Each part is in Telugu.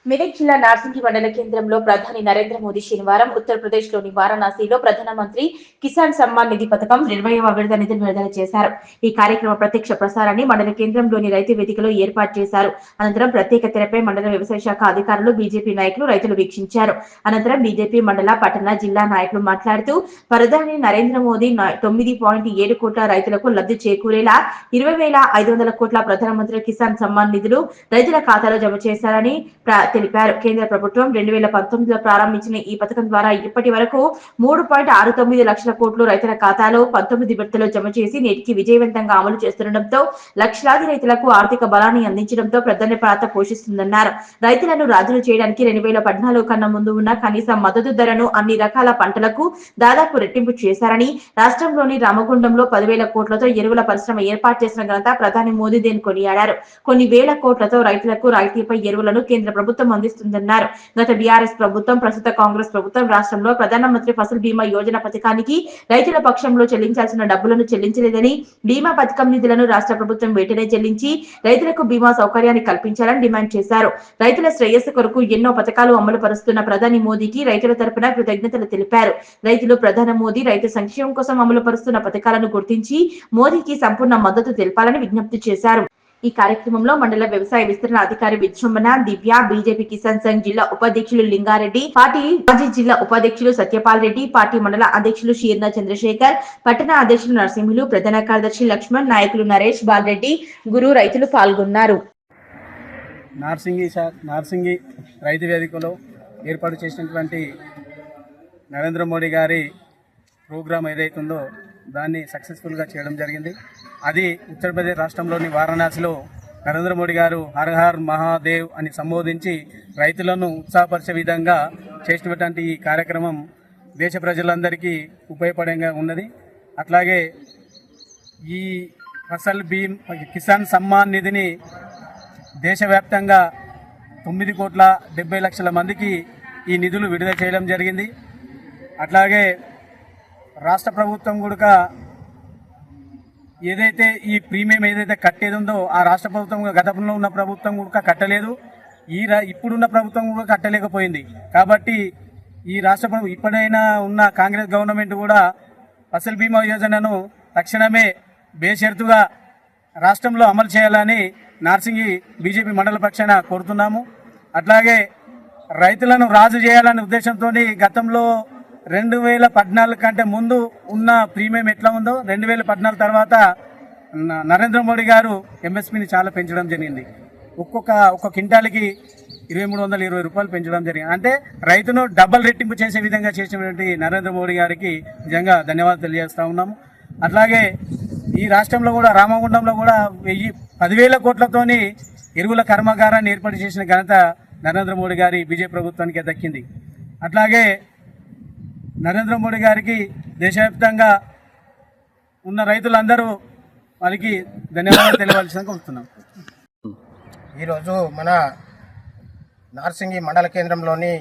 మెదక్ జిల్లా నార్సింగి మండల కేంద్రంలో ప్రధాని నరేంద్ర మోదీ శనివారం ఉత్తరప్రదేశ్లోని వారణాసిలో ప్రధానమంత్రి కిసాన్ సమ్మాన్ నిధి పథకం 20వ విడత నిధులు విడుదల చేశారు. ఈ కార్యక్రమ ప్రత్యక్ష ప్రసారాన్ని మండల కేంద్రంలోని రైతు వేదికలో ఏర్పాటు చేశారు. అనంతరం ప్రత్యేక తెరపై మండల వ్యవసాయ శాఖ అధికారులు, బీజేపీ నాయకులు, రైతులు వీక్షించారు. అనంతరం బీజేపీ మండల, పట్టణ, జిల్లా నాయకులు మాట్లాడుతూ ప్రధాని నరేంద్ర మోదీ 9.7 కోట్ల రైతులకు లబ్ధి చేకూరేలా 20,500 కోట్ల ప్రధానమంత్రి కిసాన్ సమ్మాన్ నిధులు రైతుల ఖాతాలో జమ చేశారని తెలిపారు. కేంద్ర ప్రభుత్వం 2019లో ప్రారంభించిన ఈ పథకం ద్వారా ఇప్పటి వరకు 3.69 లక్షల కోట్లు రైతుల ఖాతాలో 19 విడతల్లో జమ చేసి నేటికి విజయవంతంగా అమలు చేస్తుండటంతో లక్షలాది రైతులకు ఆర్థిక బలాన్ని అందించడంతో ప్రధాన పాత్ర పోషిస్తుందన్నారు. రైతులను రాజులు చేయడానికి 2014 కన్నా ముందు ఉన్న కనీస మద్దతు ధరను అన్ని రకాల పంటలకు దాదాపు రెట్టింపు చేశారని, రాష్ట్రంలోని రామగుండంలో 10,000 కోట్లతో ఎరువుల పరిశ్రమ ఏర్పాటు చేసిన ఘనత ప్రధాని మోదీదేని కొనియాడారు. కొన్ని వేల కోట్లతో రైతులకు రాయితీపై ఎరువులను కేంద్ర ప్రభుత్వం అందిస్తుందన్నారు. గత బీఆర్ఎస్ ప్రభుత్వం, ప్రస్తుత కాంగ్రెస్ ప్రభుత్వం రాష్ట్రంలో ప్రధానమంత్రి ఫసల్ బీమా యోజన పథకానికి రైతుల పక్షంలో చెల్లించాల్సిన డబ్బులను చెల్లించలేదని, బీమా పథకం నిధులను రాష్ట్ర ప్రభుత్వం వెంటనే చెల్లించి రైతులకు బీమా సౌకర్యాన్ని కల్పించాలని డిమాండ్ చేశారు. రైతుల శ్రేయస్సు కొరకు ఎన్నో పథకాలు అమలు పరుస్తున్న ప్రధాని మోదీకి రైతుల తరపున కృతజ్ఞతలు తెలిపారు. రైతులు ప్రధాని మోదీ రైతు సంక్షేమం కోసం అమలు పరుస్తున్న పథకాలను గుర్తించి మోదీకి సంపూర్ణ మద్దతు తెలపాలని విజ్ఞప్తి చేశారు. ఈ కార్యక్రమంలో మండల వ్యవసాయ విస్తరణ అధికారి విజృంభణ, దివ్య, బీజేపీ కిసాన్ సంఘ్ జిల్లా ఉపాధ్యక్షులు లింగారెడ్డి, పార్టీ మాజీ జిల్లా ఉపాధ్యక్షులు సత్యపాల్ రెడ్డి, పార్టీ మండల అధ్యక్షులు షీర్న చంద్రశేఖర్, పట్టణ అధ్యక్షులు నరసింహులు, ప్రధాన కార్యదర్శి లక్ష్మణ్, నాయకులు నరేష్, బాలరెడ్డి, గురు, రైతులు పాల్గొన్నారు. నార్సింగి రైతు వేదికలో ఏర్పాటు చేసినటువంటి నరేంద్ర మోడీ గారి ప్రోగ్రాం ఏదైతుందో దాన్ని సక్సెస్ఫుల్గా చేయడం జరిగింది. అది ఉత్తరప్రదేశ్ రాష్ట్రంలోని వారణాసిలో నరేంద్ర మోడీ గారు హర్ హర్ మహాదేవ్ అని సంబోధించి రైతులను ఉత్సాహపరిచే విధంగా చేసినటువంటి ఈ కార్యక్రమం దేశ ప్రజలందరికీ ఉపయోగపడంగా ఉన్నది. అట్లాగే ఈ ఫసల్ కిసాన్ సమ్మాన్ నిధిని దేశవ్యాప్తంగా 9,70,00,000 మందికి ఈ నిధులు విడుదల చేయడం జరిగింది. అట్లాగే రాష్ట్ర ప్రభుత్వం కూడా ఏదైతే ఈ ప్రీమియం ఏదైతే కట్టేది ఉందో ఆ రాష్ట్ర ప్రభుత్వం గతంలో ఉన్న ప్రభుత్వం కూడా కట్టలేదు, ఇప్పుడున్న ప్రభుత్వం కూడా కట్టలేకపోయింది. కాబట్టి ఈ రాష్ట్ర ప్రభుత్వం ఇప్పుడైనా ఉన్న కాంగ్రెస్ గవర్నమెంట్ కూడా ఫసల్ బీమా యోజనను తక్షణమే బేషరతుగా రాష్ట్రంలో అమలు చేయాలని నార్సింగి బీజేపీ మండల పక్షాన కోరుతున్నాము. అట్లాగే రైతులను రాజు చేయాలనే ఉద్దేశంతో గతంలో 2014 కంటే ముందు ఉన్న ప్రీమియం ఎట్లా ఉందో 2014 తర్వాత నరేంద్ర మోడీ గారు ఎంఎస్పీని చాలా పెంచడం జరిగింది. ఒక్కొక్క క్వింటాల్కి 2,320 రూపాయలు పెంచడం జరిగింది. అంటే రైతును డబల్ రెట్టింపు చేసే విధంగా చేసినటువంటి నరేంద్ర మోడీ గారికి నిజంగా ధన్యవాదాలు తెలియజేస్తా ఉన్నాము. అట్లాగే ఈ రాష్ట్రంలో కూడా రామగుండంలో కూడా 10,000 కోట్లతోని ఎరువుల కర్మాగారాన్ని ఏర్పాటు చేసిన ఘనత నరేంద్ర మోడీ గారి బీజేపీ ప్రభుత్వానికి దక్కింది. అట్లాగే నరేంద్ర మోడీ గారికి దేశవ్యాప్తంగా ఉన్న రైతులందరూ వాళ్ళకి ధన్యవాదాలు తెలియవలసిందిగా కోరుతున్నాం. ఈరోజు మన నార్సింగి మండల కేంద్రంలోని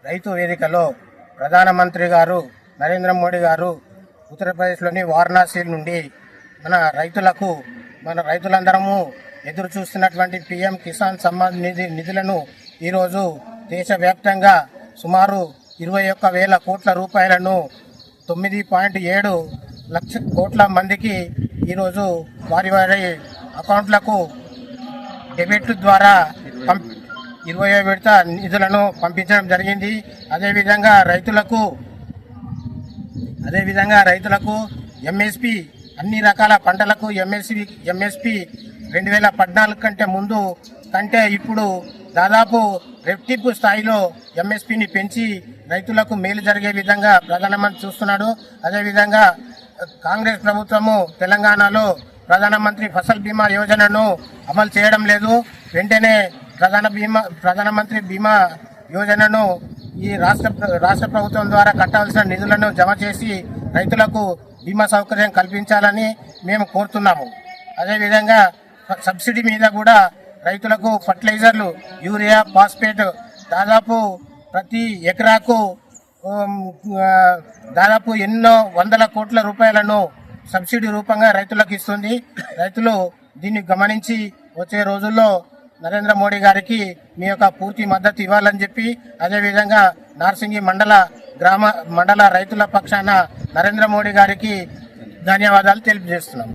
రైతు వేదికలో ప్రధానమంత్రి గారు నరేంద్ర మోడీ గారు ఉత్తరప్రదేశ్లోని వారణాసి నుండి మన రైతులందరము ఎదురు చూస్తున్నటువంటి పిఎం కిసాన్ సమ్మాన్ నిధులను ఈరోజు దేశవ్యాప్తంగా సుమారు 21,000 కోట్ల రూపాయలను 9.7 లక్షల కోట్ల మందికి ఈరోజు వారి అకౌంట్లకు డెబిట్ ద్వారా 20వ విడత నిధులను పంపించడం జరిగింది. అదేవిధంగా రైతులకు ఎంఎస్పి అన్ని రకాల పంటలకు ఎంఎస్పి 2014 కంటే ముందు కంటే ఇప్పుడు దాదాపు రెట్టింపు స్థాయిలో ఎంఎస్పిని పెంచి రైతులకు మేలు జరిగే విధంగా ప్రధానమంత్రి చూస్తున్నాడు. అదేవిధంగా కాంగ్రెస్ ప్రభుత్వము తెలంగాణలో ప్రధానమంత్రి ఫసల్ బీమా యోజనను అమలు చేయడం లేదు. వెంటనే ప్రధానమంత్రి బీమా యోజనను ఈ రాష్ట్ర ప్రభుత్వం ద్వారా కట్టాల్సిన నిధులను జమ చేసి రైతులకు బీమా సౌకర్యం కల్పించాలని మేము కోరుతున్నాము. అదేవిధంగా సబ్సిడీ మీద కూడా రైతులకు ఫర్టిలైజర్లు, యూరియా, ఫాస్ఫేట్ దాదాపు ప్రతి ఎకరాకు దాదాపు ఎన్నో వందల కోట్ల రూపాయలను సబ్సిడీ రూపంగా రైతులకు ఇస్తుంది. రైతులు దీన్ని గమనించి వచ్చే రోజుల్లో నరేంద్ర మోడీ గారికి మీ యొక్క పూర్తి మద్దతు ఇవ్వాలని చెప్పి, అదేవిధంగా నార్సింగి మండల రైతుల పక్షాన నరేంద్ర మోడీ గారికి ధన్యవాదాలు తెలియజేస్తున్నాం.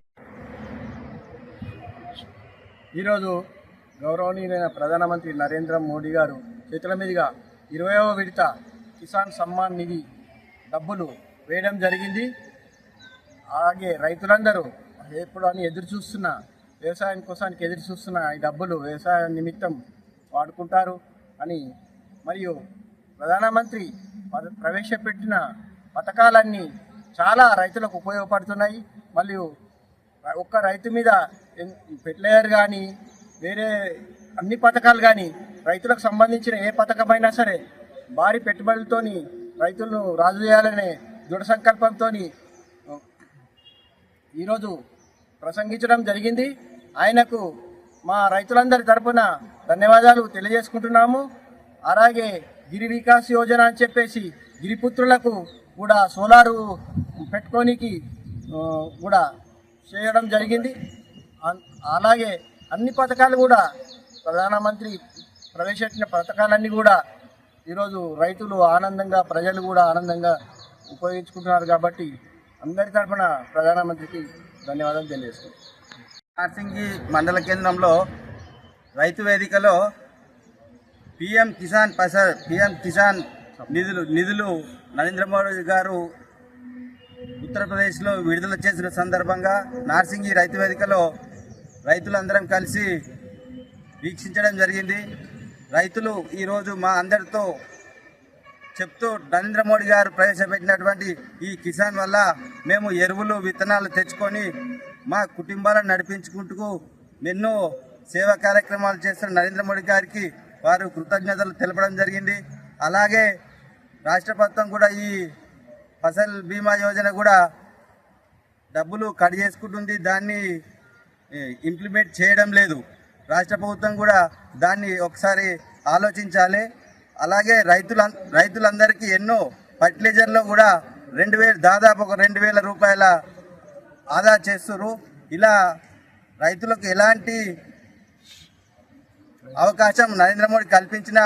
ఈరోజు గౌరవనీయులైన ప్రధానమంత్రి నరేంద్ర మోడీ గారు చేతుల మీదుగా 20వ విడత కిసాన్ సమ్మాన్ నిధి డబ్బులు వేయడం జరిగింది. అలాగే రైతులందరూ ఎప్పుడు అని ఎదురు చూస్తున్న వ్యవసాయం కోసానికి ఎదురు చూస్తున్న ఈ డబ్బులు వ్యవసాయ నిమిత్తం వాడుకుంటారు అని, మరియు ప్రధానమంత్రి ప్రవేశపెట్టిన పథకాలన్నీ చాలా రైతులకు ఉపయోగపడుతున్నాయి. మరియు ఒక్క రైతు మీద ఫెర్టిలైజర్ కానీ వేరే అన్ని పథకాలు కానీ రైతులకు సంబంధించిన ఏ పథకమైనా సరే భారీ పెట్టుబడులతోని రైతులను రాజు చేయాలనే దృఢ సంకల్పంతో ఈరోజు ప్రసంగించడం జరిగింది. ఆయనకు మా రైతులందరి తరపున ధన్యవాదాలు తెలియజేసుకుంటున్నాము. అలాగే గిరి వికాస్ యోజన అని చెప్పేసి గిరిపుత్రులకు కూడా సోలారు పెట్టుకోనికి కూడా చేయడం జరిగింది. అలాగే అన్ని పథకాలు కూడా ప్రధానమంత్రి ప్రవేశపెట్టిన పథకాలన్నీ కూడా ఈరోజు రైతులు ఆనందంగా, ప్రజలు కూడా ఆనందంగా ఉపయోగించుకుంటున్నారు. కాబట్టి అందరి తరఫున ప్రధానమంత్రికి ధన్యవాదాలు తెలియజేస్తున్నాను. నార్సింగి మండల కేంద్రంలో రైతు వేదికలో పిఎం కిసాన్ నిధులు నరేంద్ర మోడీ గారు ఉత్తరప్రదేశ్లో విడుదల చేసిన సందర్భంగా నార్సింగి రైతు వేదికలో రైతులందరం కలిసి వీక్షించడం జరిగింది. రైతులు ఈరోజు మా అందరితో చెప్తూ నరేంద్ర మోడీ గారు ప్రవేశపెట్టినటువంటి ఈ కిసాన్ వల్ల మేము ఎరువులు, విత్తనాలు తెచ్చుకొని మా కుటుంబాలను నడిపించుకుంటూ ఎన్నో సేవా కార్యక్రమాలు చేస్తున్న నరేంద్ర మోడీ గారికి వారు కృతజ్ఞతలు తెలపడం జరిగింది. అలాగే రాష్ట్ర ప్రభుత్వం కూడా ఈ ఫసల్ బీమా యోజన కూడా డబ్బులు కట్ చేసుకుంటుంది, దాన్ని ఇంప్లిమెంట్ చేయడం లేదు. రాష్ట్ర ప్రభుత్వం కూడా దాన్ని ఒకసారి ఆలోచించాలి. అలాగే రైతులందరికీ ఎన్నో ఫర్టిలైజర్లో కూడా దాదాపు ఒక 2,000 రూపాయల ఆదా చేస్తున్నారు. ఇలా రైతులకు ఎలాంటి అవకాశం నరేంద్ర మోడీ కల్పించిన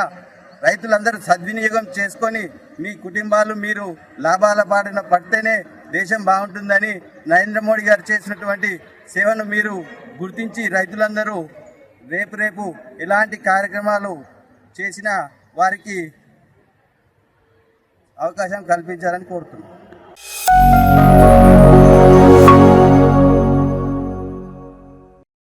రైతులందరూ సద్వినియోగం చేసుకొని మీ కుటుంబాలు మీరు లాభాల బారిన పడితేనే దేశం బాగుంటుందని నరేంద్ర మోడీ గారు చేసినటువంటి సేవను మీరు గుర్తించి రైతులందరూ రేపు ఎలాంటి కార్యక్రమాలు చేసినా వారికి అవకాశం కల్పించాలని కోరుతున్నాను.